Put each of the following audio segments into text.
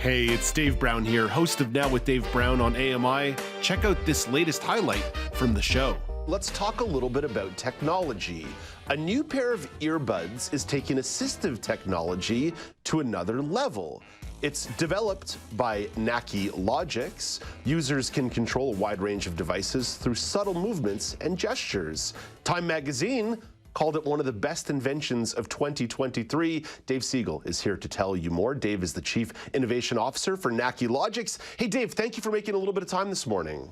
Hey, it's Dave Brown here, host of Now with Dave Brown on AMI. Check out this latest highlight from the show. Let's talk a little bit about technology. A new pair of earbuds is taking assistive technology to another level. It's developed by Naqi Logix. Users can control a wide range of devices through subtle movements and gestures. Time magazine called it one of the best inventions of 2023. Dave Segal is here to tell you more. Dave is the Chief Innovation Officer for Naqi Logix. Hey, Dave, thank you for making a little bit of time this morning.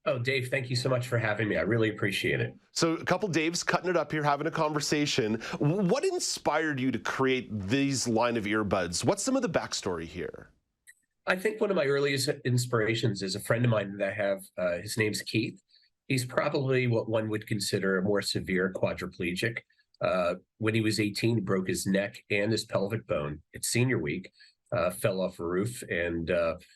Oh, Dave, thank you so much for having me. I really appreciate it. So a couple Daves cutting it up here, having a conversation. What inspired you to create these line of earbuds? What's some of the backstory here? I think one of my earliest inspirations is a friend of mine that I have. His name's Keith. He's probably what one would consider a more severe quadriplegic. When he was 18, he broke his neck and his pelvic bone at senior week, fell off a roof and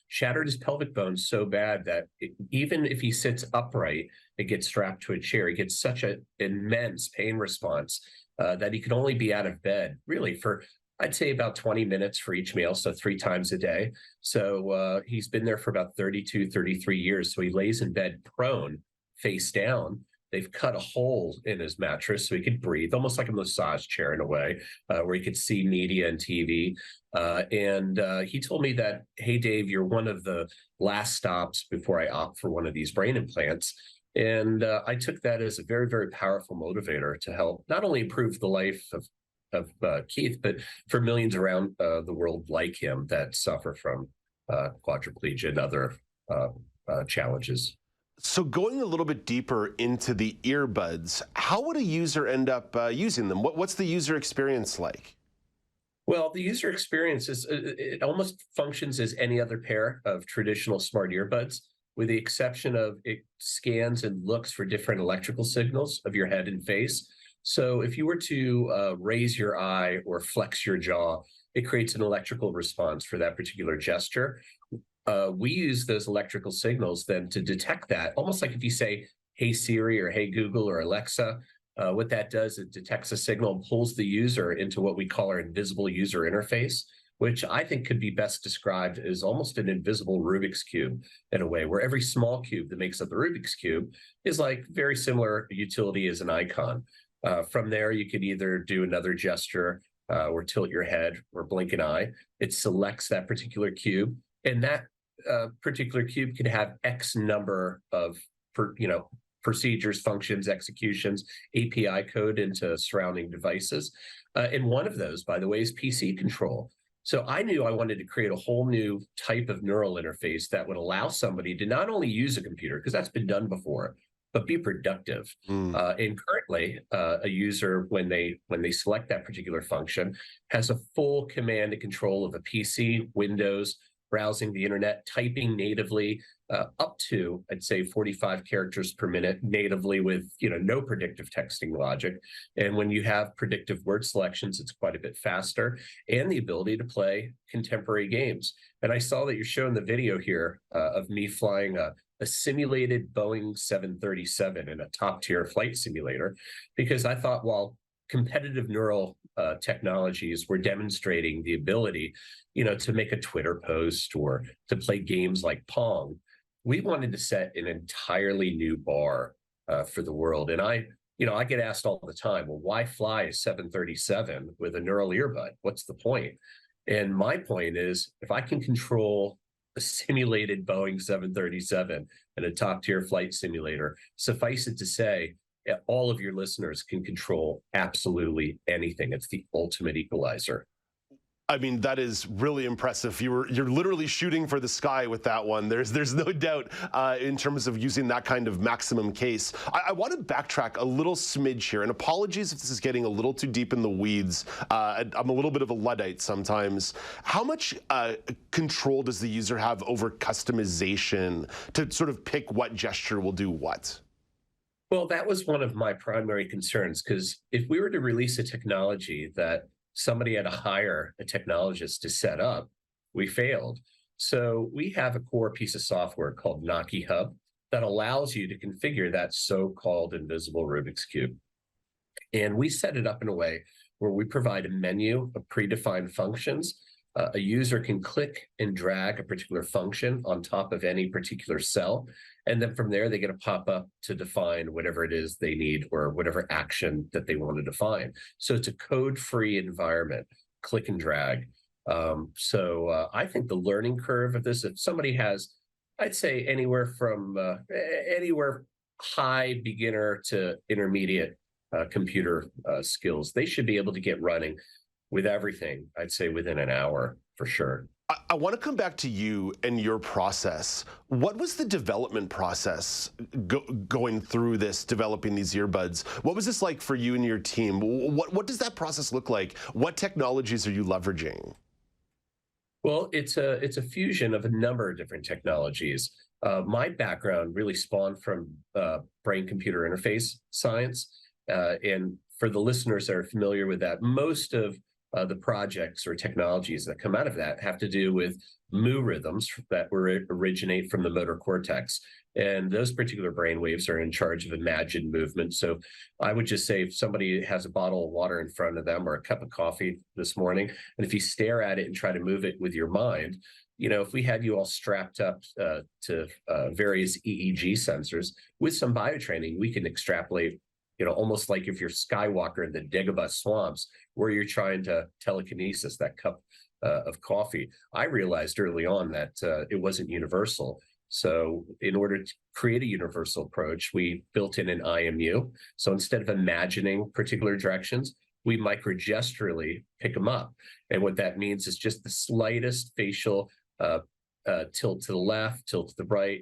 shattered his pelvic bone so bad that even if he sits upright and gets strapped to a chair, he gets such an immense pain response that he can only be out of bed really for, I'd say, about 20 minutes for each meal, so 3 times a day. So he's been there for about 32, 33 years. So he lays in bed prone, face down. They've cut a hole in his mattress so he could breathe, almost like a massage chair in a way, where he could see media and TV. And he told me that, hey, Dave, you're one of the last stops before I opt for one of these brain implants. And I took that as a very, very powerful motivator to help not only improve the life of Keith, but for millions around the world like him that suffer from quadriplegia and other challenges. So going a little bit deeper into the earbuds, how would a user end up using them? What's the user experience like? Well, the user experience is, it almost functions as any other pair of traditional smart earbuds, with the exception of it scans and looks for different electrical signals of your head and face. So if you were to raise your eye or flex your jaw, it creates an electrical response for that particular gesture. We use those electrical signals then to detect that, almost like if you say, hey Siri or hey Google or Alexa, what that does, it detects a signal and pulls the user into what we call our invisible user interface, which I think could be best described as almost an invisible Rubik's Cube in a way, where every small cube that makes up the Rubik's Cube is like very similar utility as an icon. From there, you could either do another gesture or tilt your head or blink an eye. It selects that particular cube, and that particular cube could have X number of, procedures, functions, executions, API code into surrounding devices. And one of those, by the way, is PC control. So I knew I wanted to create a whole new type of neural interface that would allow somebody to not only use a computer, because that's been done before, but be productive. And currently, a user, when they select that particular function, has a full command and control of a PC, Windows, browsing the internet, typing natively, up to, I'd say, 45 characters per minute natively with, no predictive texting logic. And when you have predictive word selections, it's quite a bit faster, and the ability to play contemporary games. And I saw that you're showing the video here of me flying a simulated Boeing 737 in a top-tier flight simulator, because I thought, while competitive neural technologies were demonstrating the ability, to make a Twitter post or to play games like Pong, we wanted to set an entirely new bar for the world. And I get asked all the time, well, why fly a 737 with a neural earbud? What's the point? And my point is, if I can control a simulated Boeing 737 and a top-tier flight simulator, suffice it to say, all of your listeners can control absolutely anything. It's the ultimate equalizer. I mean, that is really impressive. You're literally shooting for the sky with that one. There's no doubt in terms of using that kind of maximum case. I want to backtrack a little smidge here, and apologies if this is getting a little too deep in the weeds. I'm a little bit of a Luddite sometimes. How much control does the user have over customization to sort of pick what gesture will do what? Well, that was one of my primary concerns, because if we were to release a technology that somebody had to hire a technologist to set up, we failed. So we have a core piece of software called Naqi Hub that allows you to configure that so-called invisible Rubik's Cube. And we set it up in a way where we provide a menu of predefined functions A user can click and drag a particular function on top of any particular cell, and then from there they get a pop-up to define whatever it is they need or whatever action that they want to define. So it's a code-free environment, click and drag. I think the learning curve of this, if somebody has, I'd say anywhere from anywhere high beginner to intermediate computer skills, they should be able to get running with everything, I'd say within an hour for sure. I want to come back to you and your process. What was the development process going through this, developing these earbuds? What was this like for you and your team? What does that process look like? What technologies are you leveraging? Well, it's a fusion of a number of different technologies. My background really spawned from brain-computer interface science. And for the listeners that are familiar with that, most of the projects or technologies that come out of that have to do with mu rhythms that originate from the motor cortex. And those particular brain waves are in charge of imagined movement. So I would just say if somebody has a bottle of water in front of them or a cup of coffee this morning, and if you stare at it and try to move it with your mind, if we had you all strapped up to various EEG sensors with some biotraining, we can extrapolate, almost like if you're Skywalker in the Dagobah swamps, where you're trying to telekinesis that cup of coffee. I realized early on that it wasn't universal. So in order to create a universal approach, we built in an IMU. So instead of imagining particular directions, we microgesturally pick them up. And what that means is just the slightest facial tilt to the left, tilt to the right,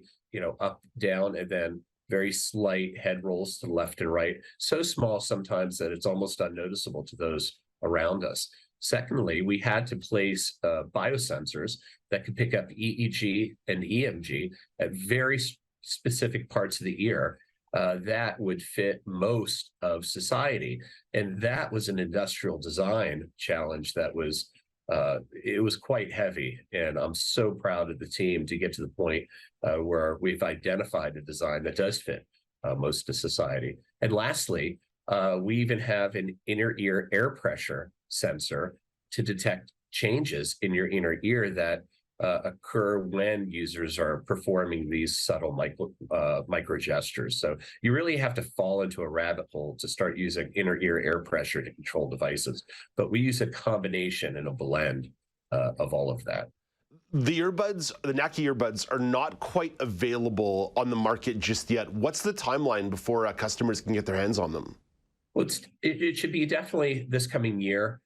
up, down, and then very slight head rolls to the left and right. So small sometimes that it's almost unnoticeable to those around us. Secondly, we had to place biosensors that could pick up EEG and EMG at very specific parts of the ear that would fit most of society. And that was an industrial design challenge that was it was quite heavy. And I'm so proud of the team to get to the point where we've identified a design that does fit most of society. And lastly, we even have an inner ear air pressure sensor to detect changes in your inner ear that occur when users are performing these subtle micro gestures. So you really have to fall into a rabbit hole to start using inner ear air pressure to control devices. But we use a combination and a blend of all of that. The earbuds, the Naqi earbuds, are not quite available on the market just yet. What's the timeline before customers can get their hands on them? Well, it should be definitely this coming year.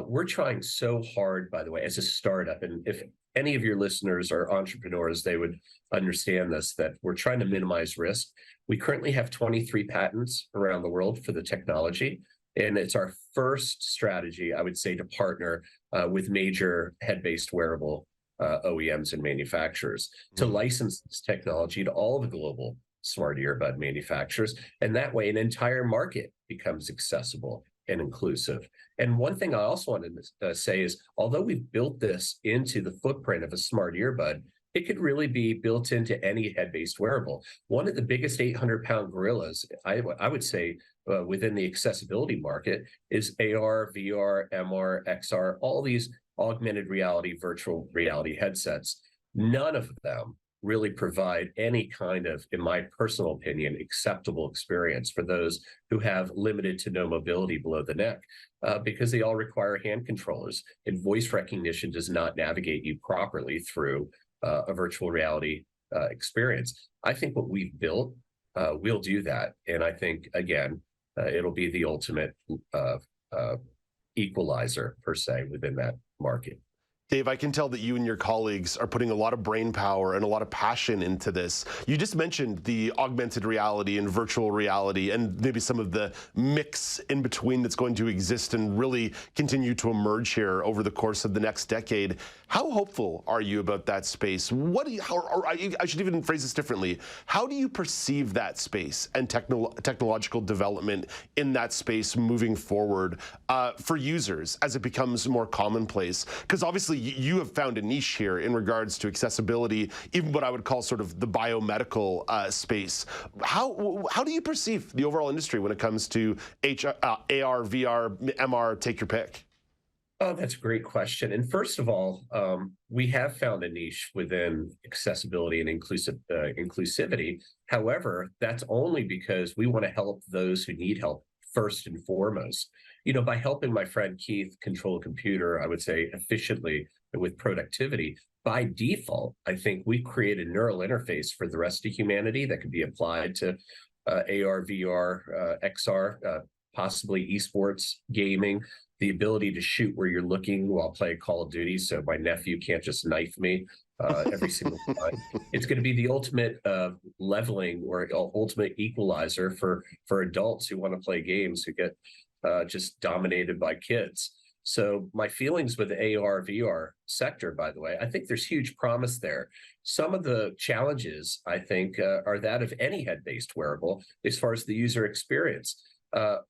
We're trying so hard, by the way, as a startup, and if any of your listeners are entrepreneurs, they would understand this, that we're trying to minimize risk. We currently have 23 patents around the world for the technology, and it's our first strategy, I would say, to partner with major head-based wearable OEMs and manufacturers to license this technology to all the global smart earbud manufacturers. And that way, an entire market becomes accessible and inclusive. And one thing I also wanted to say is, although we've built this into the footprint of a smart earbud, it could really be built into any head-based wearable. One of the biggest 800-pound gorillas, I would say, within the accessibility market is AR, VR, MR, XR, all these augmented reality, virtual reality headsets. None of them really provide any kind of, in my personal opinion, acceptable experience for those who have limited to no mobility below the neck, because they all require hand controllers, and voice recognition does not navigate you properly through a virtual reality experience. I think what we've built will do that. And I think, again, it'll be the ultimate equalizer, per se, within that market. Dave, I can tell that you and your colleagues are putting a lot of brain power and a lot of passion into this. You just mentioned the augmented reality and virtual reality and maybe some of the mix in between that's going to exist and really continue to emerge here over the course of the next decade. How hopeful are you about that space? I should even phrase this differently. How do you perceive that space and technological development in that space moving forward for users as it becomes more commonplace? Because obviously you have found a niche here in regards to accessibility, even what I would call sort of the biomedical space. How do you perceive the overall industry when it comes to AR, VR, MR, take your pick? Oh, that's a great question. And first of all, we have found a niche within accessibility and inclusivity. However, that's only because we want to help those who need help first and foremost. By helping my friend Keith control a computer, I would say efficiently and with productivity, by default, I think we create a neural interface for the rest of humanity that could be applied to AR, VR, XR, possibly esports, gaming, the ability to shoot where you're looking while playing Call of Duty, so my nephew can't just knife me every single time. It's going to be the ultimate leveling or ultimate equalizer for adults who want to play games who get just dominated by kids. So my feelings with the AR VR sector, by the way, I think there's huge promise there. Some of the challenges, I think, are that of any head-based wearable as far as the user experience.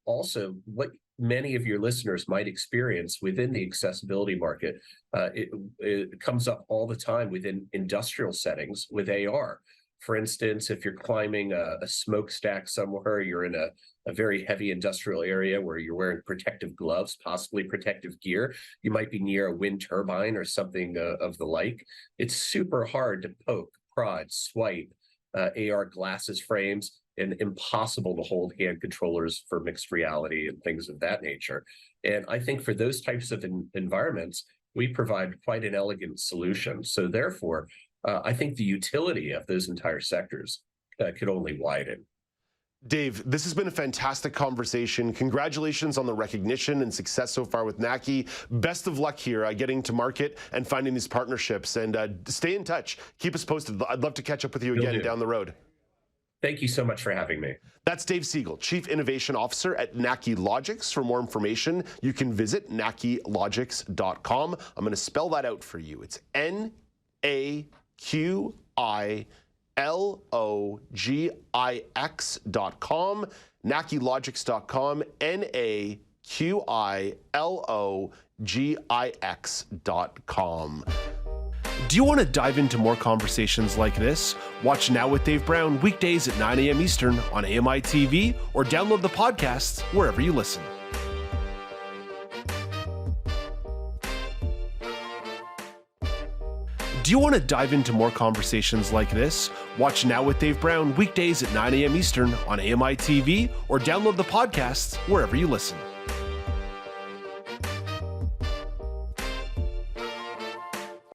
Also, what many of your listeners might experience within the accessibility market, it comes up all the time within industrial settings with AR. For instance, if you're climbing a smokestack somewhere, you're in a very heavy industrial area where you're wearing protective gloves, possibly protective gear. You might be near a wind turbine or something of the like. It's super hard to poke, prod, swipe AR glasses frames, and impossible to hold hand controllers for mixed reality and things of that nature. And I think for those types of environments, we provide quite an elegant solution. So therefore, I think the utility of those entire sectors could only widen. Dave, this has been a fantastic conversation. Congratulations on the recognition and success so far with Naqi. Best of luck here getting to market and finding these partnerships. And stay in touch. Keep us posted. I'd love to catch up with you again down the road. Thank you so much for having me. That's Dave Segal, Chief Innovation Officer at Naqi Logix. For more information, you can visit naqilogix.com. I'm going to spell that out for you. It's NAQILOGIX.com, naqilogix.com, NAQILOGIX.com. Do you want to dive into more conversations like this? Watch Now with Dave Brown weekdays at 9 a.m. Eastern on AMI-TV or download the podcasts wherever you listen. Do you want to dive into more conversations like this? Watch Now with Dave Brown weekdays at 9 a.m. Eastern on AMI-TV or download the podcasts wherever you listen.